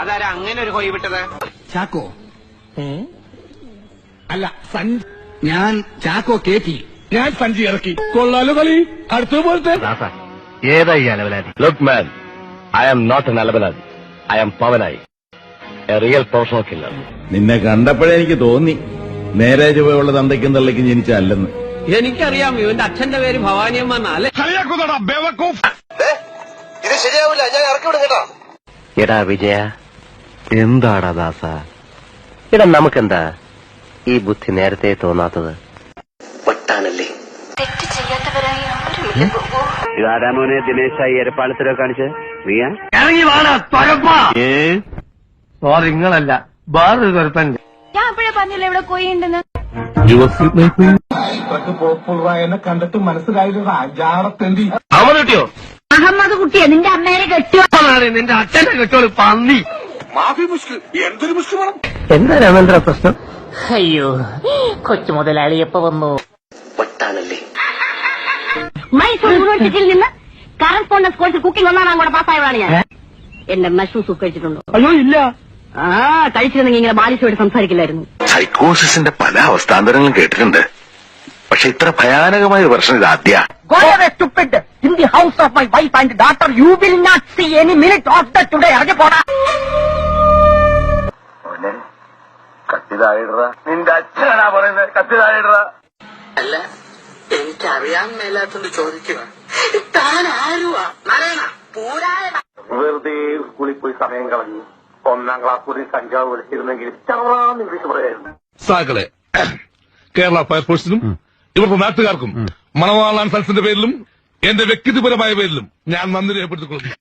അതാരാ അങ്ങനെ ഒരു കോഴി വിട്ടത്? ചാക്കോ അല്ല ഞാൻ ചാക്കോ കേറ്റി, ഞാൻ സഞ്ചി ഇറക്കി. കൊള്ളാലോ കളി. അടുത്ത പോലത്തെ ഏതായി അലവലാതി? Look man, I am not an അലവലാതി, I am Pavanayi, a real professional killer. നിന്നെ കണ്ടപ്പോഴേ എനിക്ക് തോന്നി നേരെ ചുവയുള്ള തന്തയ്ക്കും തള്ളയ്ക്കും ജനിച്ചല്ലെന്ന്. എനിക്കറിയാം, ഇവന്റെ അച്ഛന്റെ പേര് ഭവാനിയമ്മ എന്നാല്. ഇത് ശരിയാവില്ല, ഞാൻ ഇറക്കി വിടും കേട്ടോ. എടാ വിജയ, എന്താടാ ദാസ, എടാ നമുക്കെന്താ ഈ ബുദ്ധി നേരത്തെ തോന്നാത്തത്? ഒട്ടാനല്ലേ തെറ്റ് ചെയ്യാത്തവരായി ആരുമില്ല. ഇതാരാ മോനെ ദിനേശായി എരപ്പാളത്തിലോ കാണിച്ച്? നീയാ? നിങ്ങളല്ല, വേറൊരു കുഴപ്പം. ഞാൻ അപ്പോഴേ പറഞ്ഞില്ല ഇവിടെ കോഴിയുണ്ടെന്ന്. പോപ്പുളറായെന്നെ കണ്ടിട്ട് മനസ്സിലായില്ല. ജാടത്തെണ്ടി അവൻ കിട്ടിയോ? അഹമ്മദ് കുട്ടിയെ നിന്റെ അമ്മേനെ കെട്ടിയോ? നിന്റെ അച്ഛനെ കെട്ടോളൂ പന്നി. മാഫി മുഷ്കിൽ, എന്തൊരു മുഷ്കിൽ വേണം. എന്താ രാമേന്ദ്ര പ്രശ്നം? അയ്യോ, കൊച്ചു മുതലാളി എപ്പോ വന്നു? ഒട്ടാനല്ലേ. മൈസൂർ യൂണിവേഴ്സിറ്റിയിൽ നിന്ന് കറസ്പോണ്ടൻസ് കോഴ്സിൽ കുക്കിംഗ് 1-ാം കൂടെ പാസ്സായതാണ് ഞാൻ. എന്റെ മഷ്റൂം സൂപ്പ് കഴിച്ചിട്ടുണ്ടോ? അയ്യോ ഇല്ല. കഴിച്ചിരുന്നെങ്കിൽ ഇങ്ങനെ ബാലിശോട് സംസാരിക്കില്ലായിരുന്നു. സൈക്കോസിന്റെ പല അവസ്ഥാന്തരങ്ങളും കേട്ടിട്ടുണ്ട്, പക്ഷെ ഇത്ര ഭയാനകമായ പ്രശ്നം ഇത് ആദ്യ. Go away, stupid! In the house of my wife and daughter, you will not see any minute of the today. ഇറങ്ങി പോടാ. കത്തിതായിട നിന്റെ അച്ഛനാ പറയുന്നത്. കത്തിതായിട അല്ല, എനിക്കറിയാൻ മേലാത്തോണ്ട് ചോദിക്കുക, താൻ ആരുവാ? വെറുതെ സ്കൂളിൽ പോയി സമയം കളഞ്ഞു 1-ാം ക്ലാസ് കൂടി കഞ്ചാവ് വിളിച്ചിരുന്നെങ്കിൽ ചവറാന്ന് ഇംഗ്ലീഷ് പറയായിരുന്നു. സാക്കളെ, കേരള ഫയർഫോഴ്സിനും ഇവരുടെ നാട്ടുകാർക്കും മണവാളാൻ സൽസിന്റെ പേരിലും എന്റെ വ്യക്തിപരമായ പേരിലും ഞാൻ നന്ദി രേഖപ്പെടുത്തിക്കൊള്ളുന്നു.